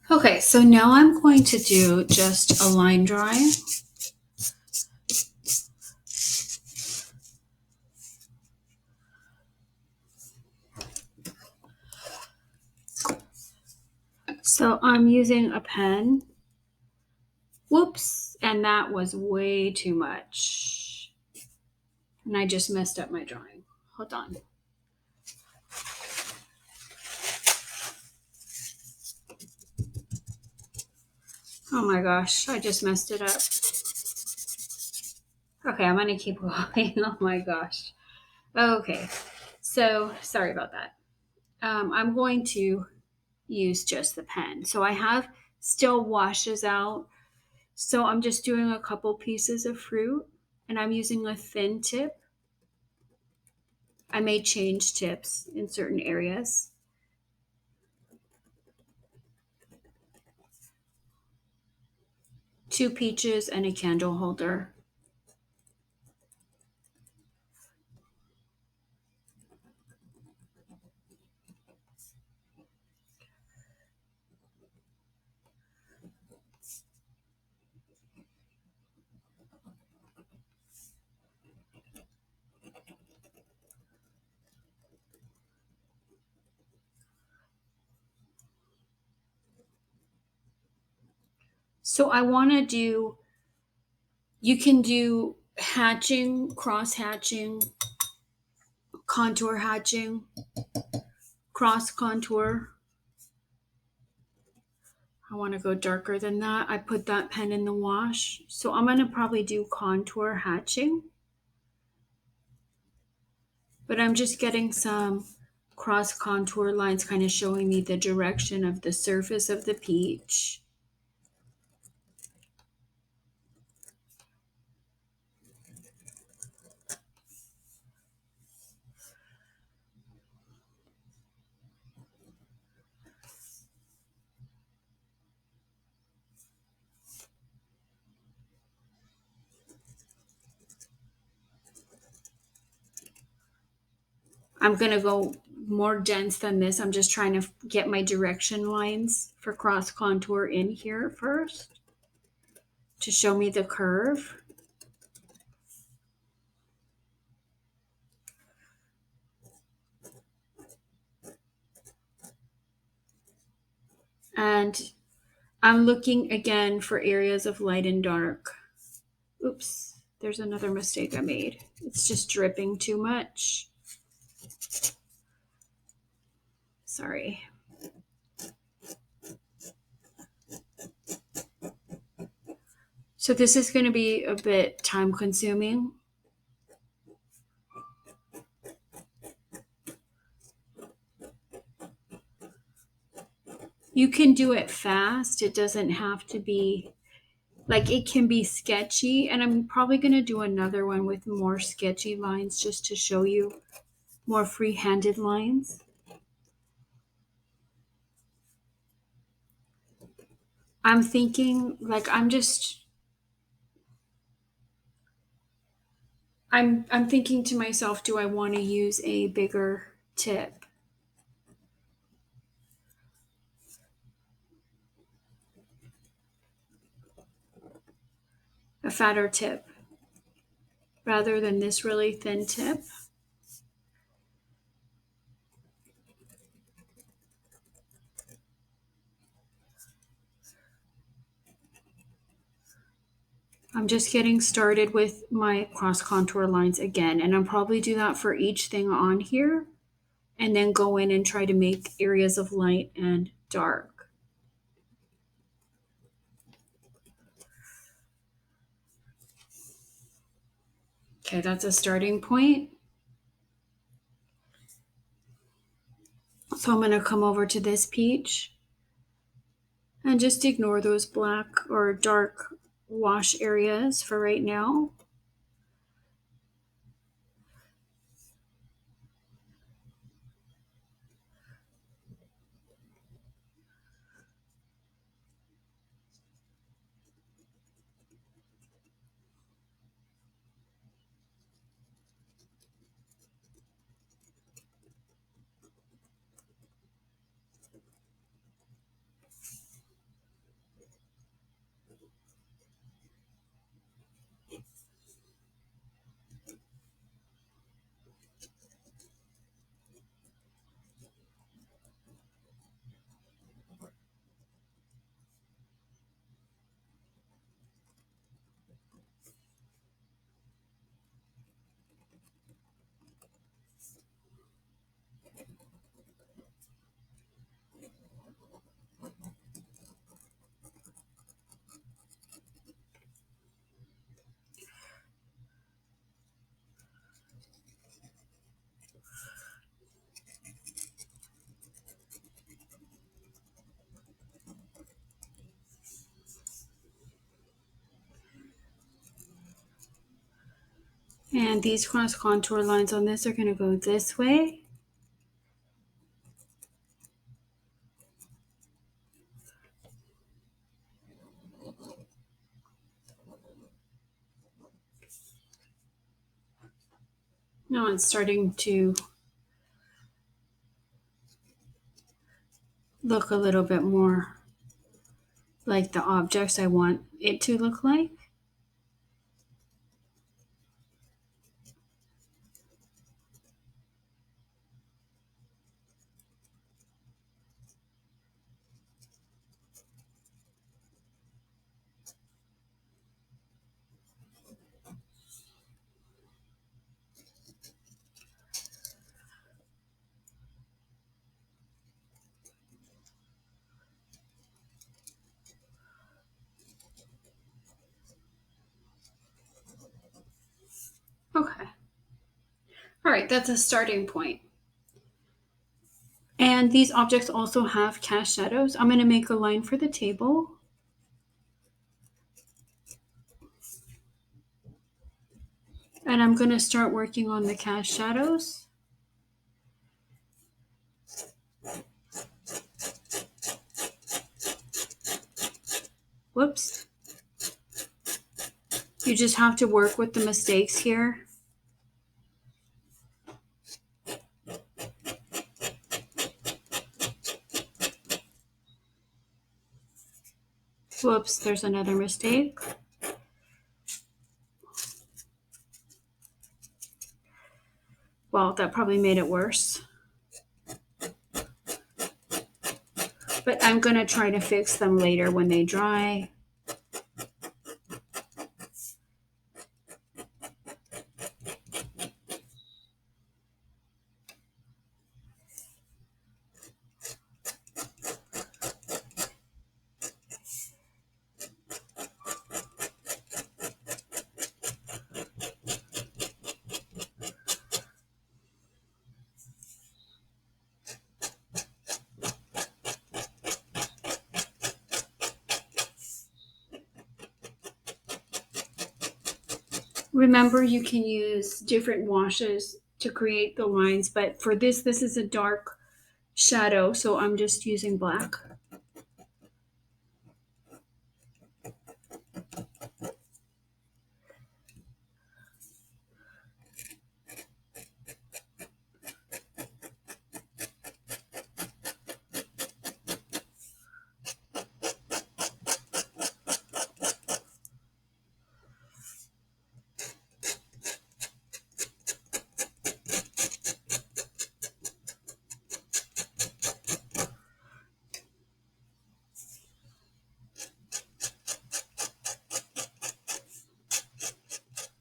Okay, so now I'm going to do just a line drawing. So I'm using a pen. Whoops, and that was way too much. And I just messed up my drawing. Hold on. Oh my gosh, I just messed it up. Okay, I'm gonna keep going. Oh my gosh. Okay, so sorry about that. I'm going to use just the pen. So I have still washes out. So I'm just doing a couple pieces of fruit and I'm using a thin tip. I may change tips in certain areas. Two peaches and a candle holder. So I want to do, you can do hatching, cross hatching, contour hatching, cross contour. I want to go darker than that. I put that pen in the wash. So I'm going to probably do contour hatching. But I'm just getting some cross contour lines kind of showing me the direction of the surface of the peach. I'm going to go more dense than this. I'm just trying to get my direction lines for cross contour in here first to show me the curve. And I'm looking again for areas of light and dark. Oops, there's another mistake I made. It's just dripping too much. Sorry. So this is going to be a bit time consuming. You can do it fast. It doesn't have to be like it can be sketchy. And I'm probably going to do another one with more sketchy lines just to show you more free-handed lines. I'm thinking like I'm thinking to myself, do I want to use a bigger tip? A fatter tip rather than this really thin tip. I'm just getting started with my cross contour lines again, and I'll probably do that for each thing on here and then go in and try to make areas of light and dark. Okay, that's a starting point. So I'm going to come over to this peach and just ignore those black or dark wash areas for right now. And these cross contour lines on this are going to go this way. Now it's starting to look a little bit more like the objects I want it to look like. Okay. All right, that's a starting point. And these objects also have cast shadows. I'm going to make a line for the table. And I'm going to start working on the cast shadows. Whoops. You just have to work with the mistakes here. Whoops, there's another mistake. Well, that probably made it worse. But I'm going to try to fix them later when they dry. Remember, you can use different washes to create the lines, but for this is a dark shadow, so I'm just using black.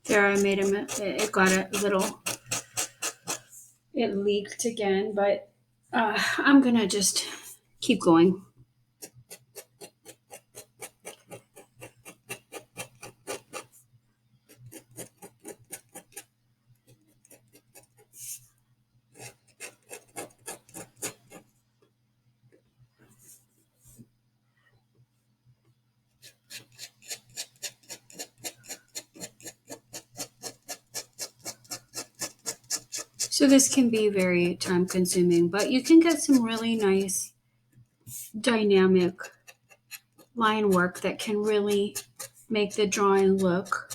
There, I made it got a little, it leaked again, but I'm gonna just keep going. So this can be very time consuming, but you can get some really nice dynamic line work that can really make the drawing look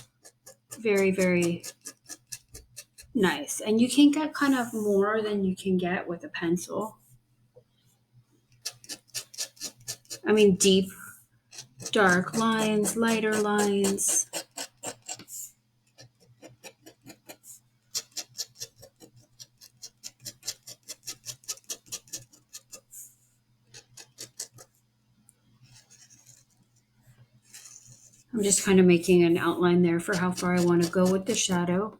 very, very nice. And you can get kind of more than you can get with a pencil. I mean, deep, dark lines, lighter lines. I'm just kind of making an outline there for how far I want to go with the shadow.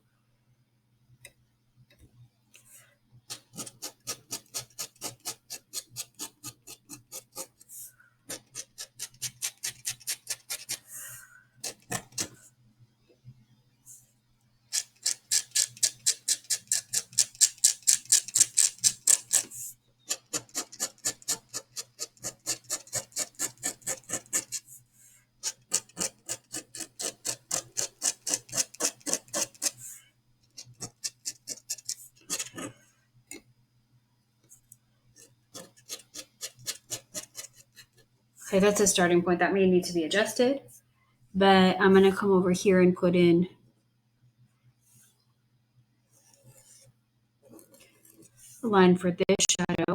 Okay, that's a starting point. That may need to be adjusted, but I'm going to come over here and put in a line for this shadow.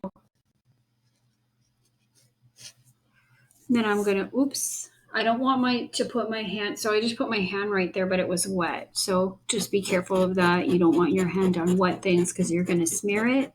And then I'm going to, oops, I don't want to put my hand, so I just put my hand right there, but it was wet. So just be careful of that. You don't want your hand on wet things because you're going to smear it.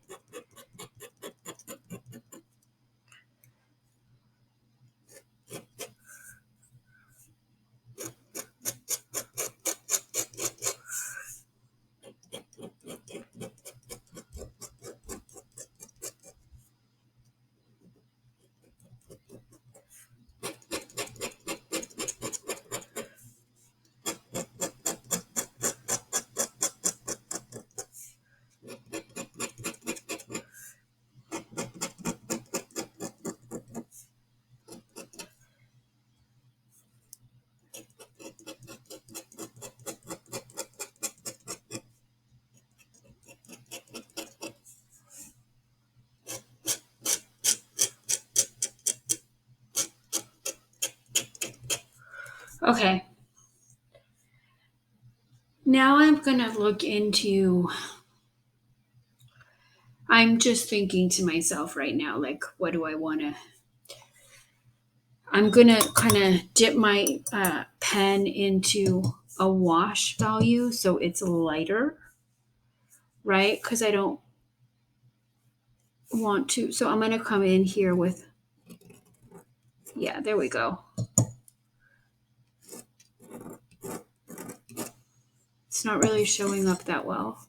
Okay. Now I'm going to look into, I'm just thinking to myself right now, like, what do I want to, I'm going to kind of dip my pen into a wash value so it's lighter, right? Because I don't want to, so I'm going to come in here with, yeah, there we go. It's not really showing up that well.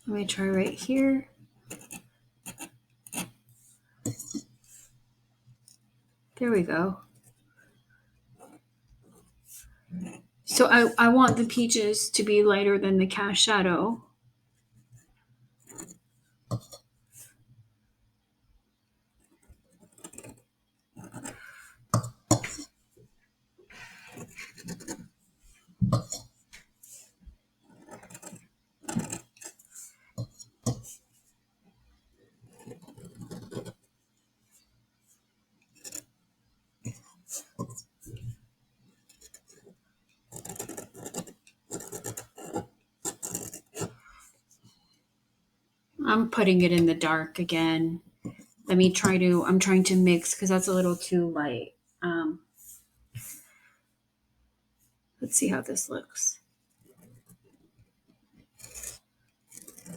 Let me try right here. There we go. So I want the peaches to be lighter than the cast shadow. I'm putting it in the dark again. I'm trying to mix because that's a little too light. Let's see how this looks.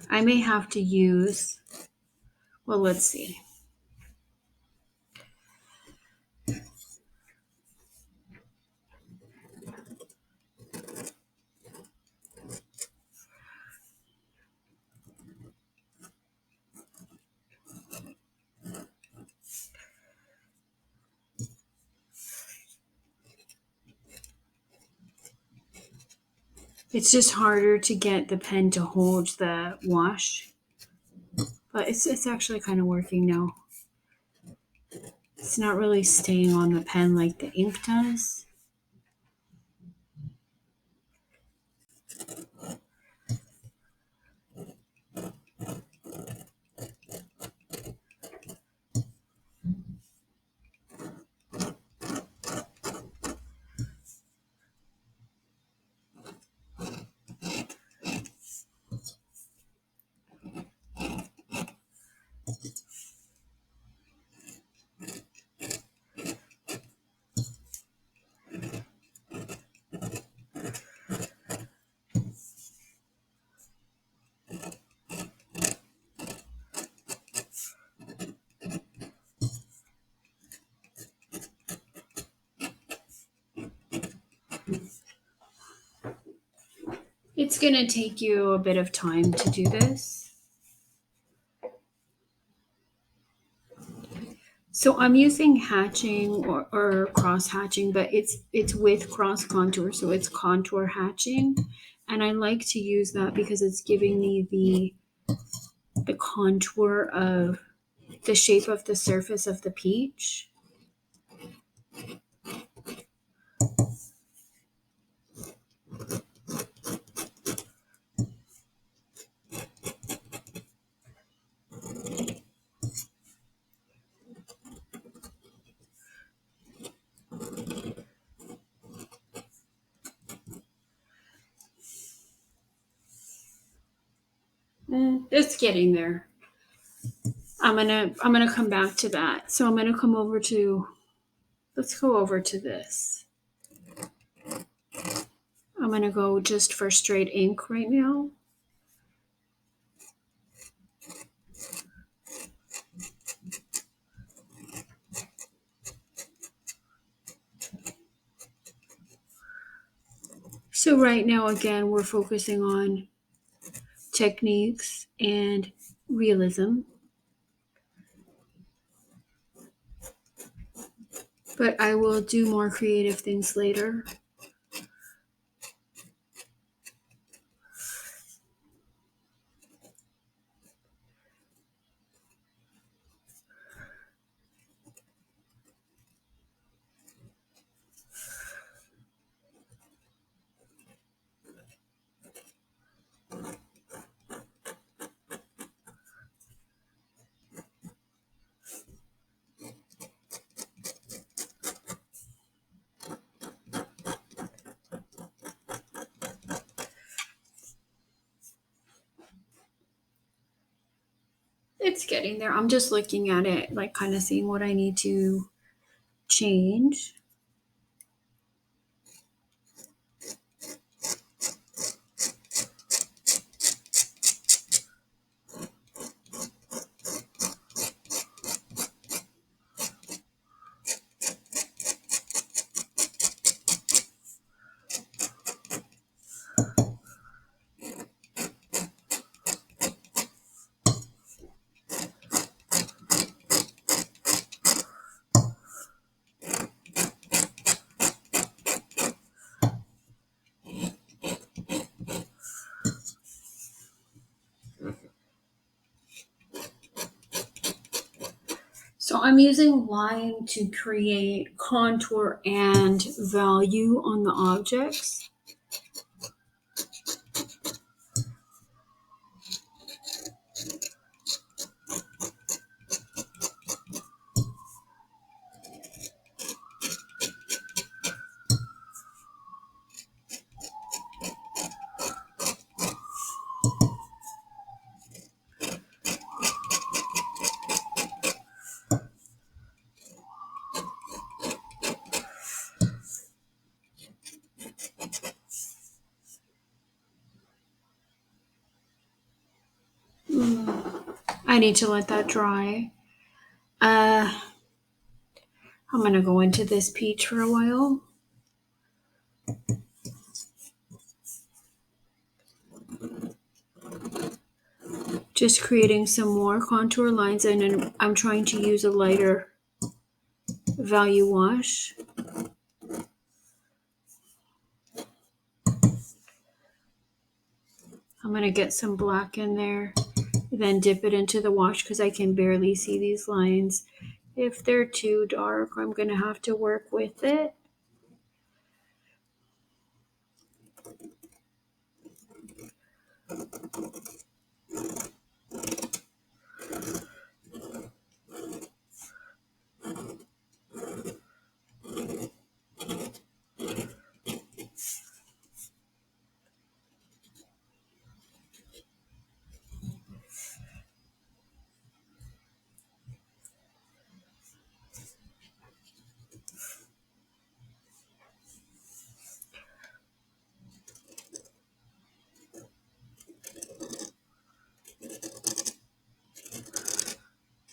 I may have to use, well, let's see. It's just harder to get the pen to hold the wash, but it's actually kind of working now. It's not really staying on the pen like the ink does. It's going to take you a bit of time to do this. So I'm using hatching or cross hatching, but it's with cross contour, so it's contour hatching. And I like to use that because it's giving me the contour of the shape of the surface of the peach. It's getting there. I'm gonna come back to that. So I'm gonna come over to, let's go over to this. I'm gonna go just for straight ink right now. So right now, again, we're focusing on techniques and realism. But I will do more creative things later. It's getting there. I'm just looking at it, like kind of seeing what I need to change. So I'm using line to create contour and value on the objects. I need to let that dry. I'm gonna go into this peach for a while. Just creating some more contour lines, and then I'm trying to use a lighter value wash. I'm gonna get some black in there, then dip it into the wash because I can barely see these lines. If they're too dark, I'm gonna have to work with it.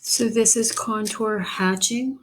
So this is contour hatching.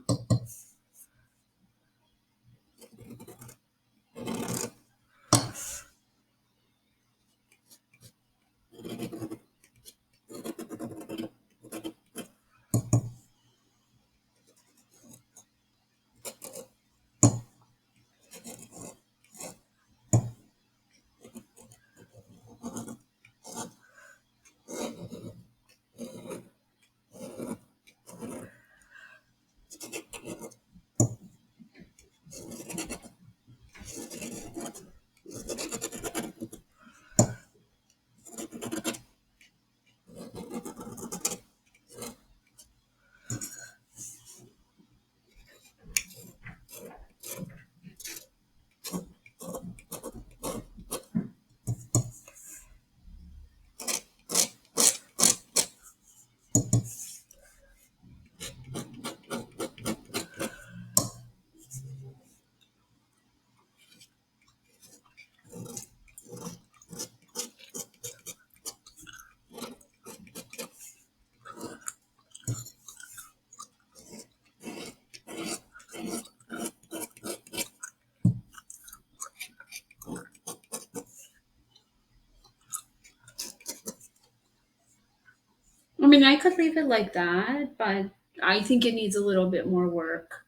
could leave it like that, but I think it needs a little bit more work.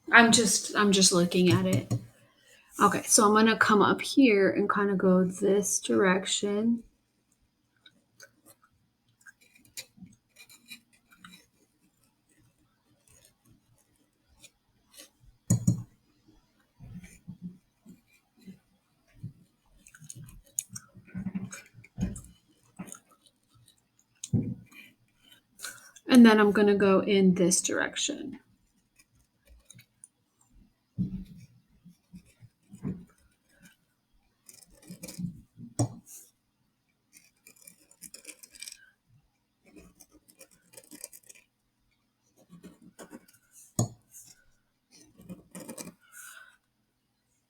I'm just looking at it. Okay, so I'm gonna come up here and kind of go this direction. And then I'm gonna go in this direction.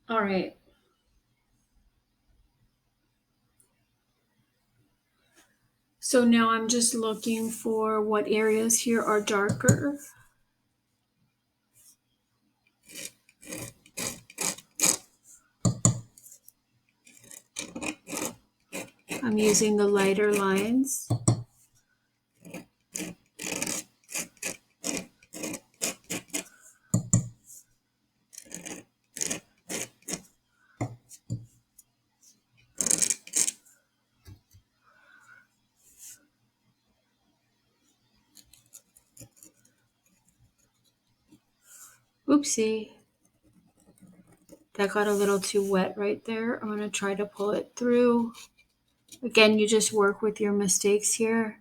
All right. So now I'm just looking for what areas here are darker. I'm using the lighter lines. Oopsie. That got a little too wet right there. I'm gonna try to pull it through. Again, you just work with your mistakes here.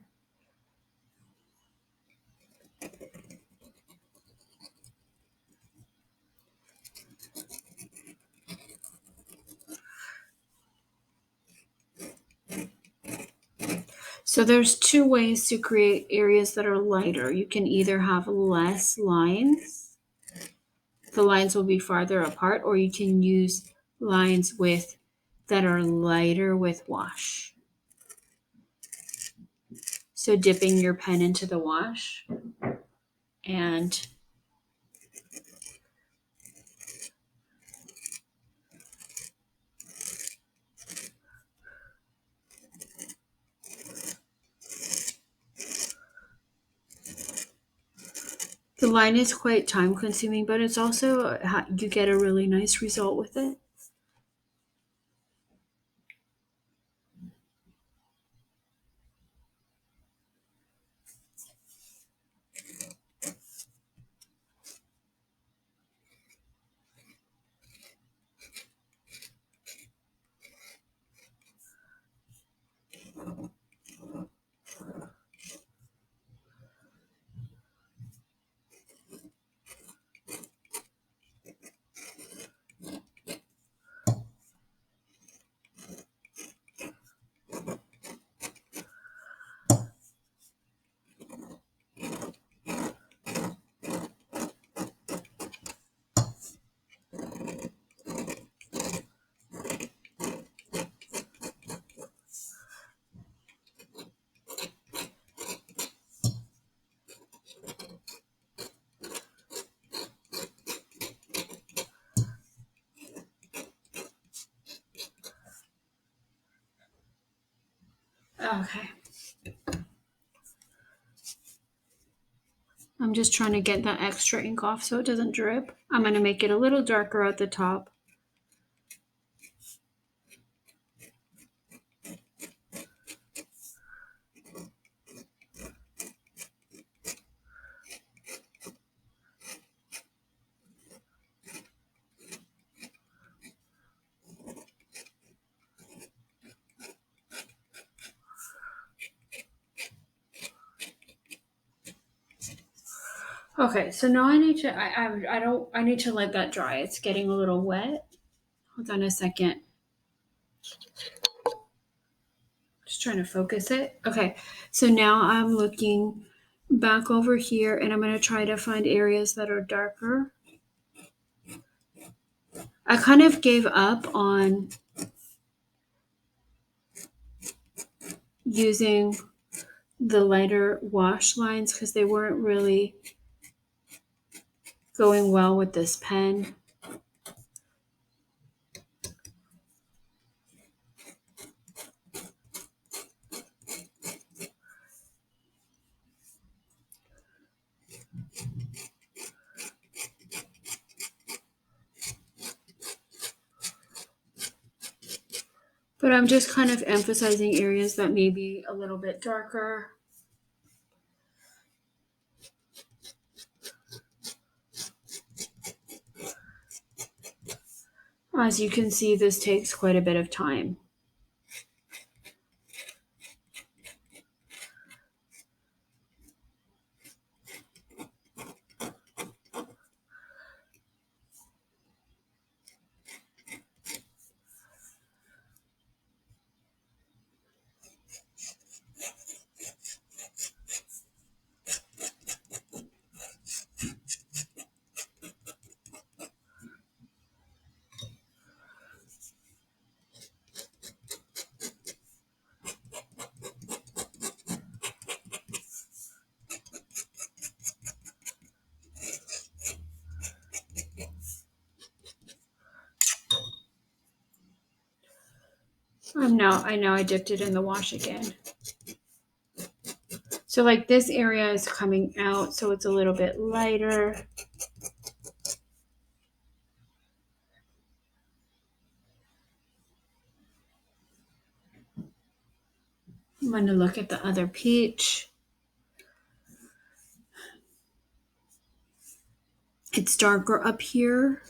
So there's two ways to create areas that are lighter. You can either have less lines. The lines will be farther apart, or you can use lines with that are lighter with wash. So dipping your pen into the wash and the line is quite time consuming, but it's also you get a really nice result with it. Okay. I'm just trying to get that extra ink off so it doesn't drip. I'm going to make it a little darker at the top. Okay, so now I need to I need to let that dry. It's getting a little wet. Hold on a second. Just trying to focus it. Okay, so now I'm looking back over here and I'm going to try to find areas that are darker. I kind of gave up on using the lighter wash lines because they weren't really going well with this pen. But I'm just kind of emphasizing areas that may be a little bit darker. As you can see, this takes quite a bit of time. I know I dipped it in the wash again. So like this area is coming out, so it's a little bit lighter. I'm going to look at the other peach. It's darker up here.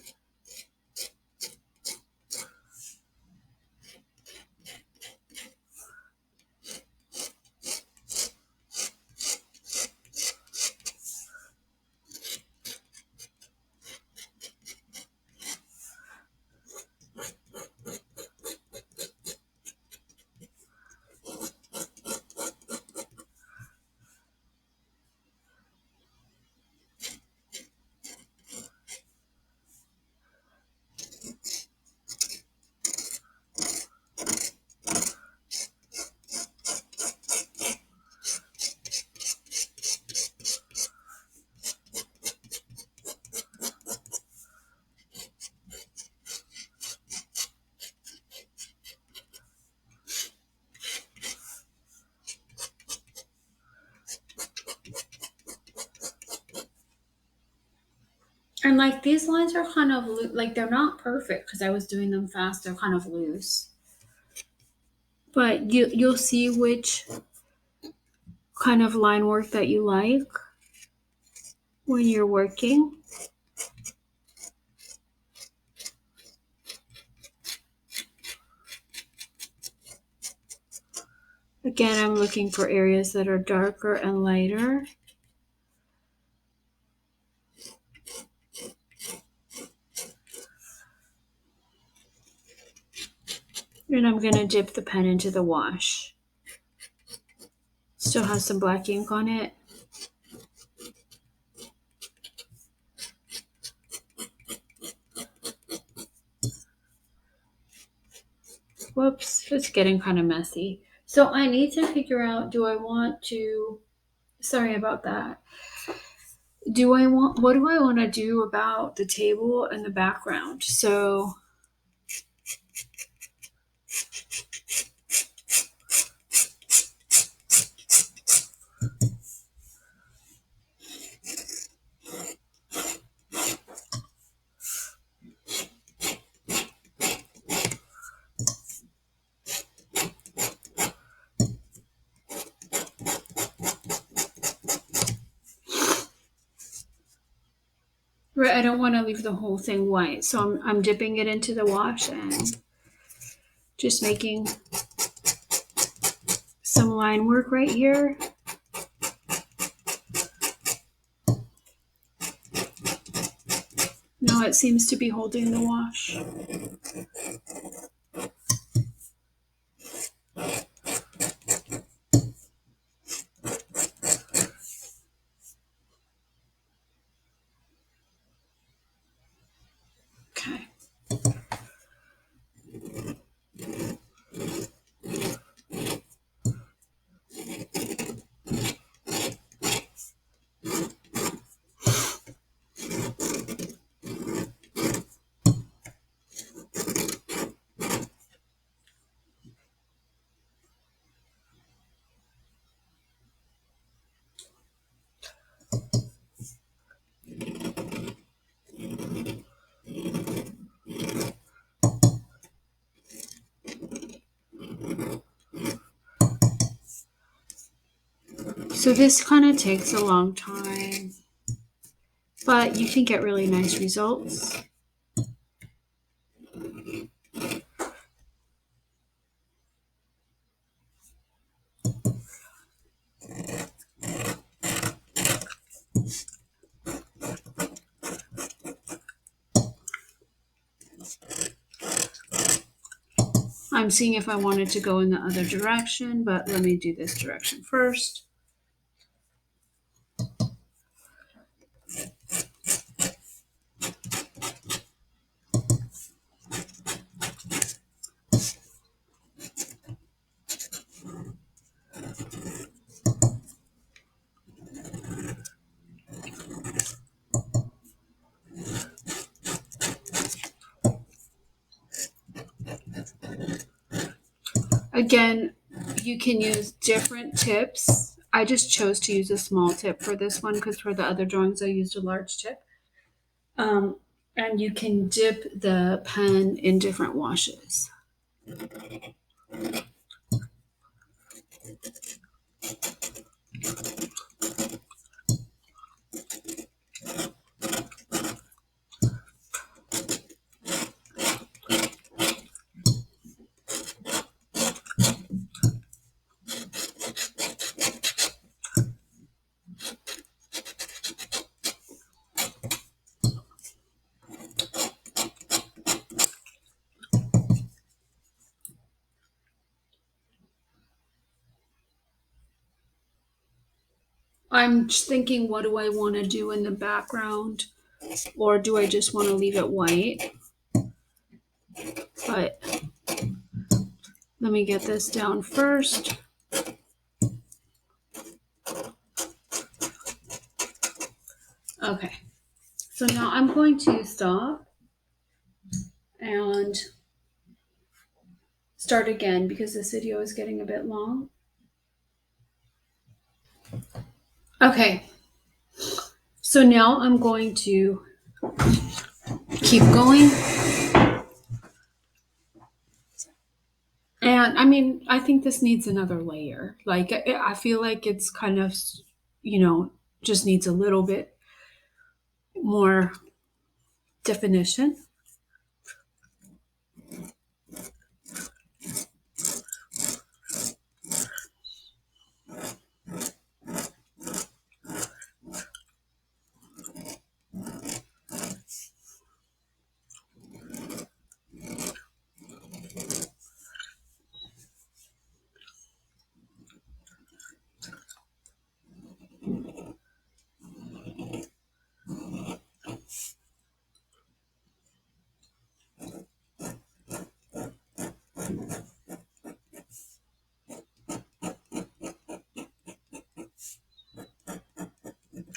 And like these lines are kind of like they're not perfect because I was doing them fast. They're kind of loose. But you'll see which kind of line work that you like when you're working. Again, I'm looking for areas that are darker and lighter. And I'm going to dip the pen into the wash. Still has some black ink on it. Whoops, it's getting kind of messy. So I need to figure out, do I want to, sorry about that. What do I want to do about the table and the background? So right, I don't want to leave the whole thing white. So I'm dipping it into the wash and just making some line work right here. No, it seems to be holding the wash. Okay. So this kind of takes a long time, but you can get really nice results. I'm seeing if I wanted to go in the other direction, but let me do this direction first. Again, you can use different tips. I just chose to use a small tip for this one because for the other drawings I used a large tip. And you can dip the pen in different washes. I'm just thinking, what do I want to do in the background? Or do I just want to leave it white? But let me get this down first. Okay, so now I'm going to stop and start again because this video is getting a bit long. Okay, so now I'm going to keep going. And I mean, I think this needs another layer. Like, I feel like it's kind of, just needs a little bit more definition.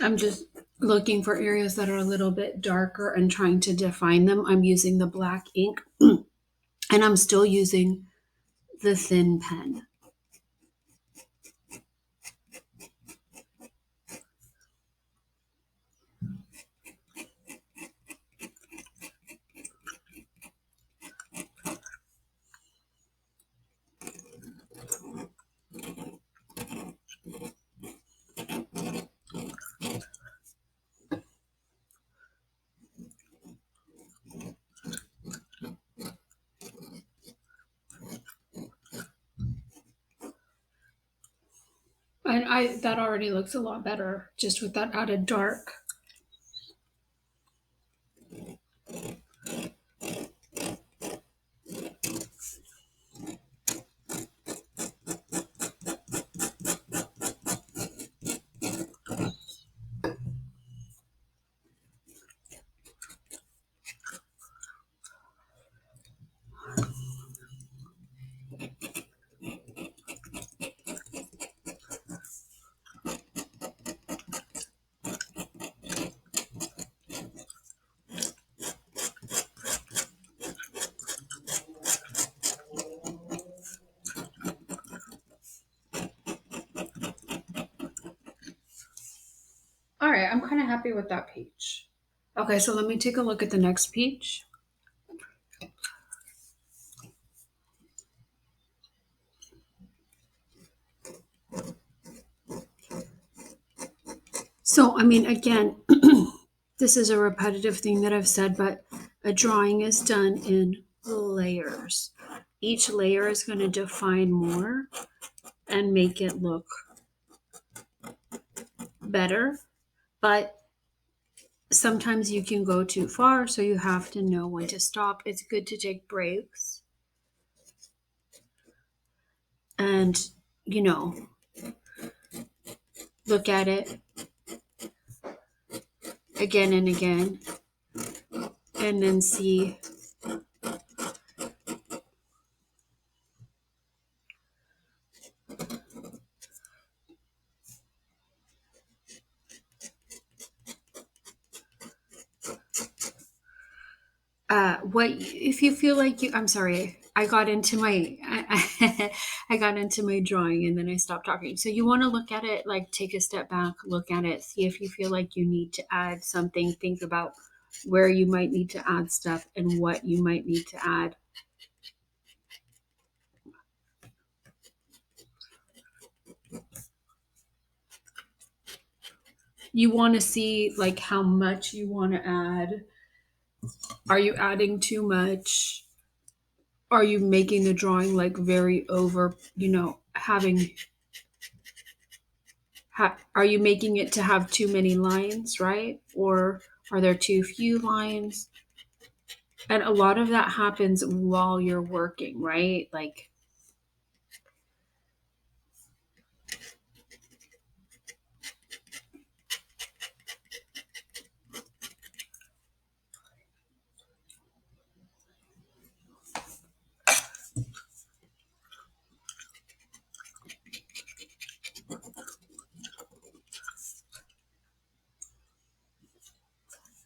I'm just looking for areas that are a little bit darker and trying to define them. I'm using the black ink and I'm still using the thin pen. And that already looks a lot better just with that added dark. All right, I'm kind of happy with that peach. Okay, so let me take a look at the next peach. So, I mean, again, this is a repetitive thing that I've said, but a drawing is done in layers. Each layer is going to define more and make it look better, but sometimes you can go too far, so you have to know when to stop. It's good to take breaks and, you know, look at it again and again and then see. What if you feel like you, I'm sorry, I got into my I got into my drawing and then I stopped talking. So you want to look at it, like take a step back, look at it, see if you feel like you need to add something, think about where you might need to add stuff and what you might need to add. You want to see like how much you want to add. Are you adding too much? Are you making the drawing like very over, having are you making it to have too many lines, right? Or are there too few lines? And a lot of that happens while you're working, right? Like,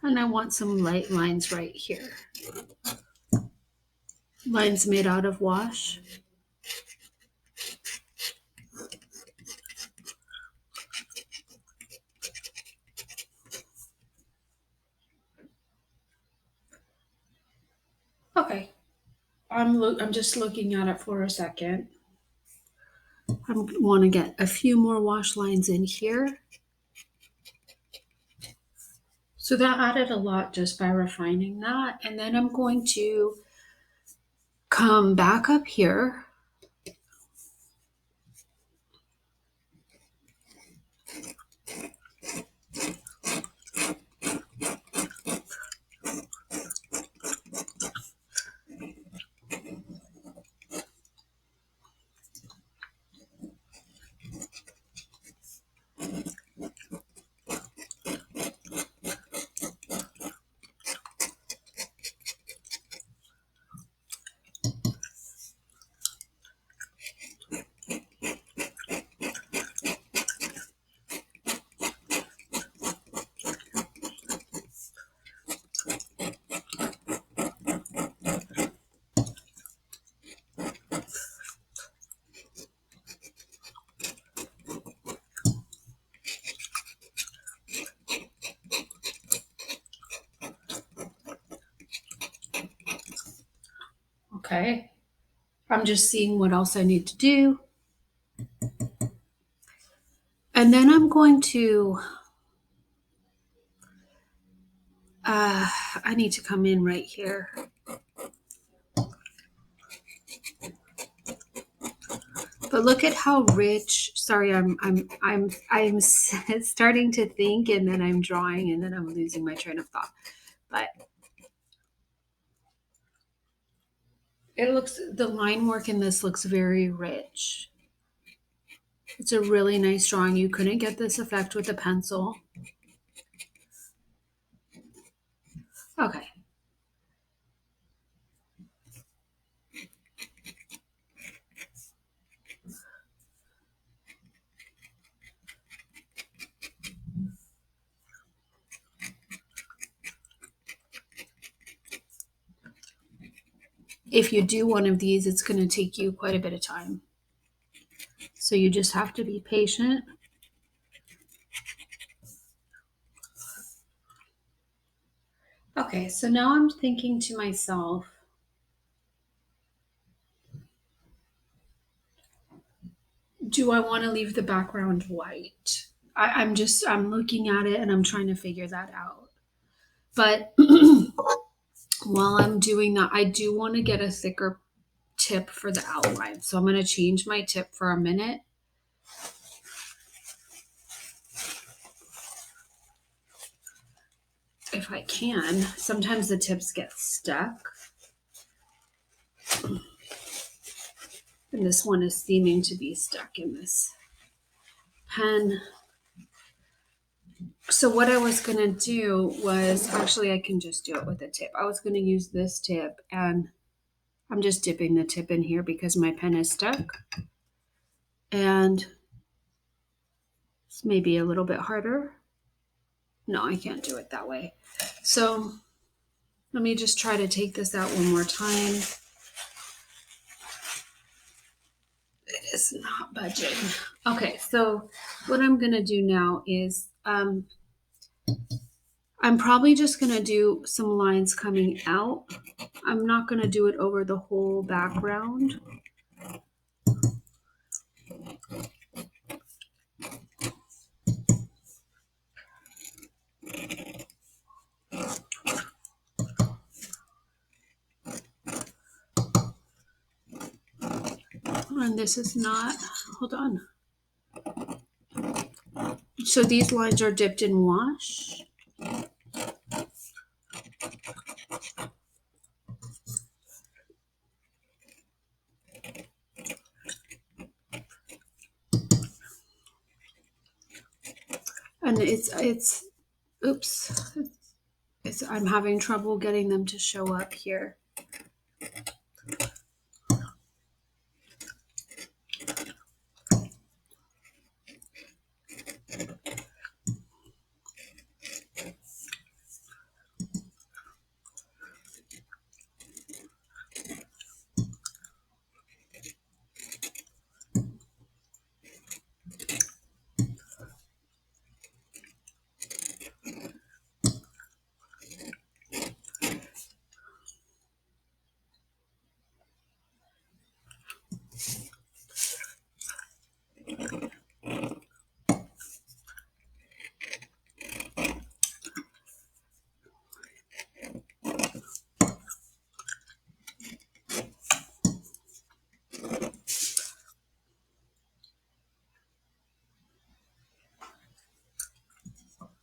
and I want some light lines right here. Lines made out of wash. Okay. I'm just looking at it for a second. I want to get a few more wash lines in here. So that added a lot just by refining that. And then I'm going to come back up here. Okay. I'm just seeing what else I need to do. And then I'm going to, I need to come in right here. But look at how rich. Sorry, I'm starting to think, and then I'm drawing, and then I'm losing my train of thought. But the line work in this looks very rich. It's a really nice drawing. You couldn't get this effect with a pencil. Okay. If you do one of these, it's going to take you quite a bit of time. So you just have to be patient. Okay, so now I'm thinking to myself, do I want to leave the background white? I'm looking at it and I'm trying to figure that out. But while I'm doing that, I do want to get a thicker tip for the outline. So I'm going to change my tip for a minute. If I can. Sometimes the tips get stuck. And this one is seeming to be stuck in this pen. So what I was going to do was, actually I can just do it with a tip. I was going to use this tip and I'm just dipping the tip in here because my pen is stuck. And it's maybe a little bit harder. No, I can't do it that way. So let me just try to take this out one more time. It is not budging. Okay, so what I'm gonna do now is I'm probably just gonna do some lines coming out. I'm not gonna do it over the whole background. And this is not, hold on. So these lines are dipped in wash. And oops, I'm having trouble getting them to show up here.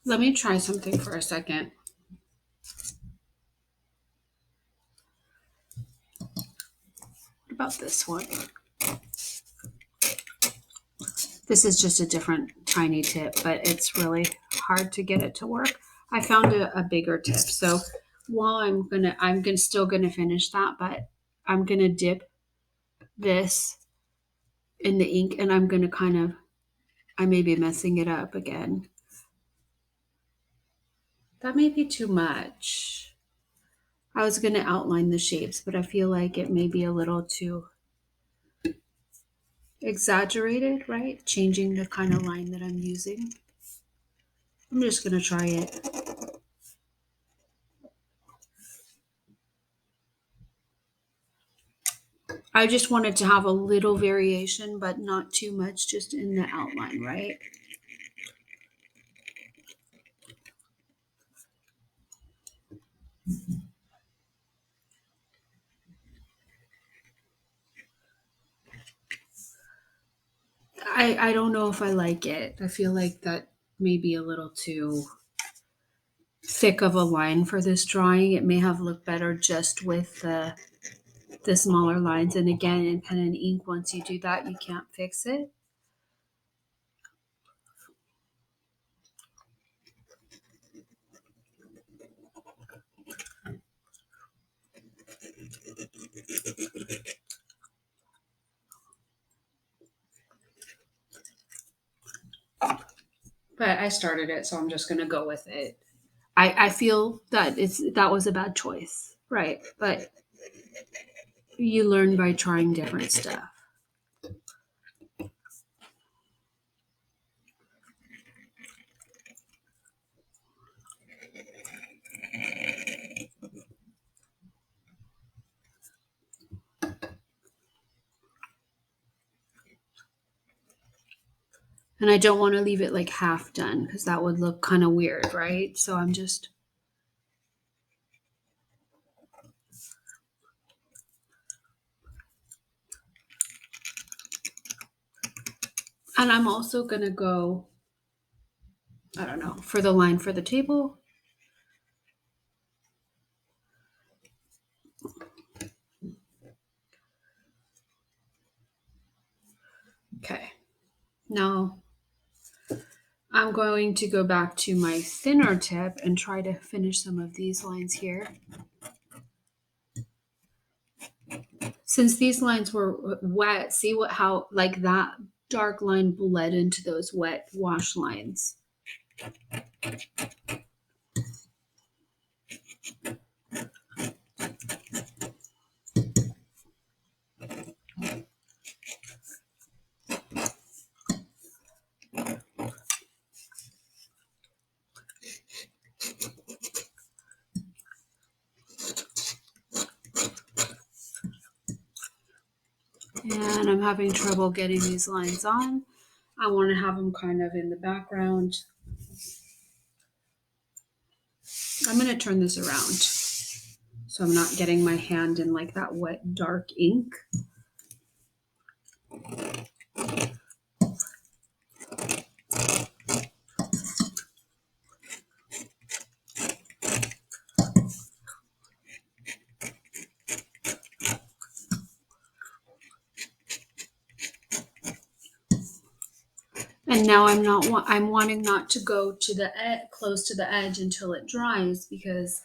Let me try something for a second. What about this one? This is just a different tiny tip, but it's really hard to get it to work. I found a bigger tip. So while still gonna finish that, but I'm gonna dip this in the ink and I'm gonna I may be messing it up again. That may be too much. I was gonna outline the shapes, but I feel like it may be a little too exaggerated, right? Changing the kind of line that I'm using. I'm just gonna try it. I just wanted to have a little variation, but not too much just in the outline, right? I don't know if I like it. I feel like that may be a little too thick of a line for this drawing. It may have looked better just with the smaller lines. And again, in pen and ink, once you do that, you can't fix it. But I started it, so I'm just gonna go with it. I feel that that was a bad choice, right? But you learn by trying different stuff. And I don't want to leave it like half done because that would look kind of weird, right? So I'm just, and I'm also going to go, I don't know, for the line for the table. Okay. Now I'm going to go back to my thinner tip and try to finish some of these lines here. Since these lines were wet, see how like that dark line bled into those wet wash lines. And I'm having trouble getting these lines on. I want to have them kind of in the background. I'm going to turn this around so I'm not getting my hand in like that wet dark ink. And now I'm wanting not to go to the close to the edge until it dries because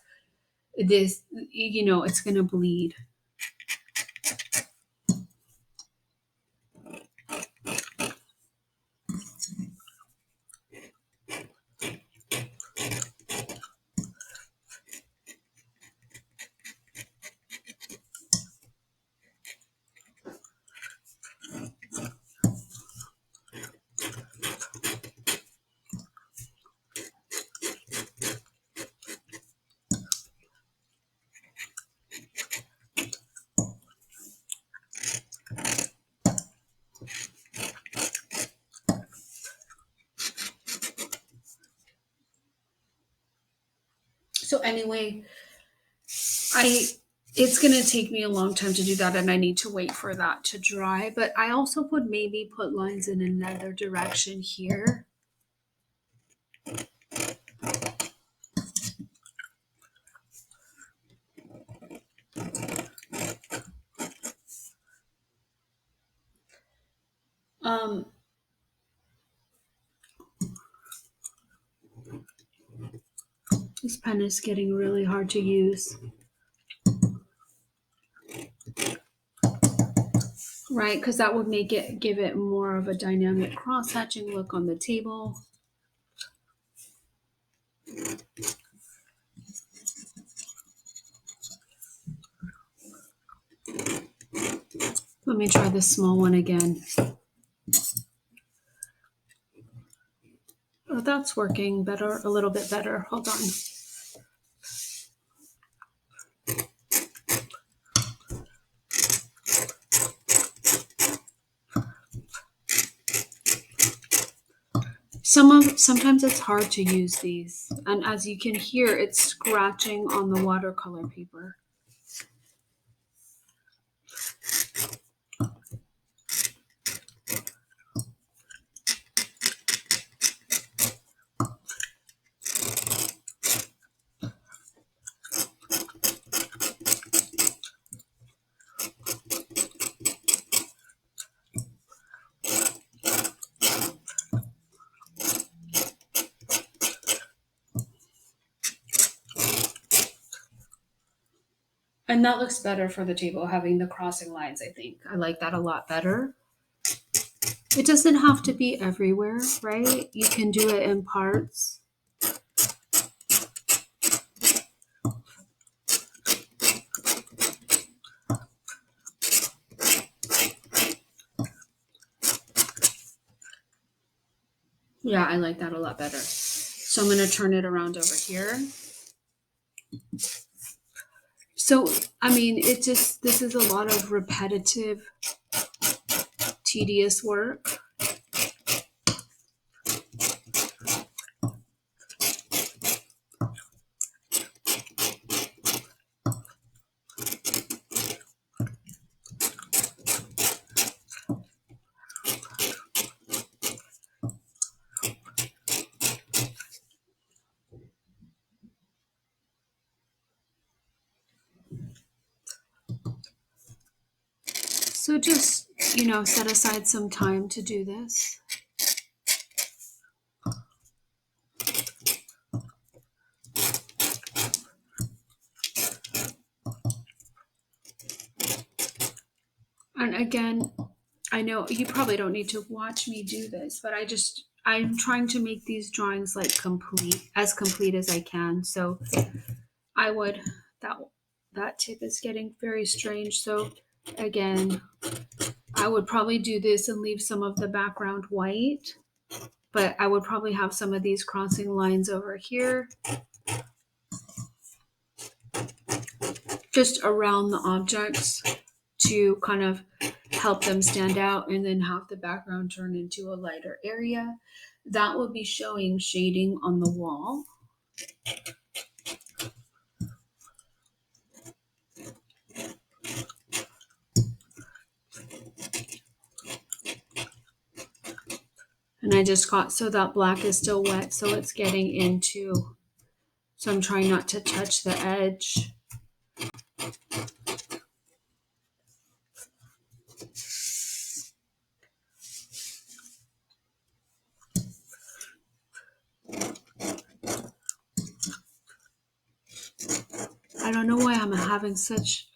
this, it's going to bleed. So anyway, it's going to take me a long time to do that and I need to wait for that to dry, but I also would maybe put lines in another direction here. This pen is getting really hard to use. Right, because that would give it more of a dynamic cross-hatching look on the table. Let me try this small one again. Oh, that's working better, a little bit better. Hold on. Sometimes it's hard to use these, and as you can hear, it's scratching on the watercolor paper. And that looks better for the table, having the crossing lines, I think. I like that a lot better. It doesn't have to be everywhere, right? You can do it in parts. Yeah, I like that a lot better. So I'm going to turn it around over here. So, I mean, this is a lot of repetitive, tedious work. So just, set aside some time to do this. And again, I know you probably don't need to watch me do this, but I'm trying to make these drawings like complete as I can. So I would that that tip is getting very strange. So again, I would probably do this and leave some of the background white, but I would probably have some of these crossing lines over here just around the objects to kind of help them stand out, and then have the background turn into a lighter area. That will be showing shading on the wall. And I just got, so that black is still wet, so it's getting into, so I'm trying not to touch the edge. I don't know why I'm having such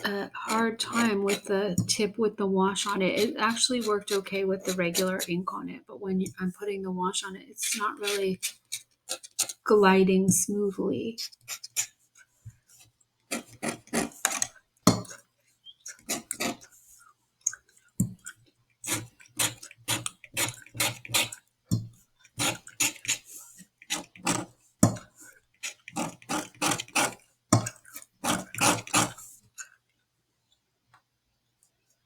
a hard time with the tip with the wash on it. It actually worked okay with the regular ink on it, but when I'm putting the wash on it, it's not really gliding smoothly.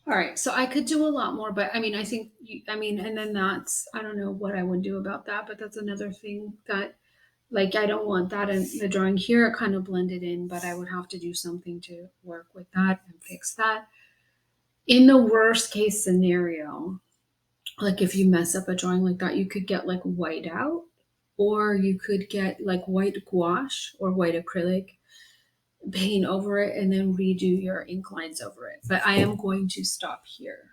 All right, so I could do a lot more, but I mean, I think, and then I don't know what I would do about that, but that's another thing that, like, I don't want that in the drawing here. It kind of blended in, but I would have to do something to work with that and fix that. In the worst case scenario, like if you mess up a drawing like that, you could get like white out, or you could get like white gouache or white acrylic paint over it and then redo your ink lines over it. But I am going to stop here.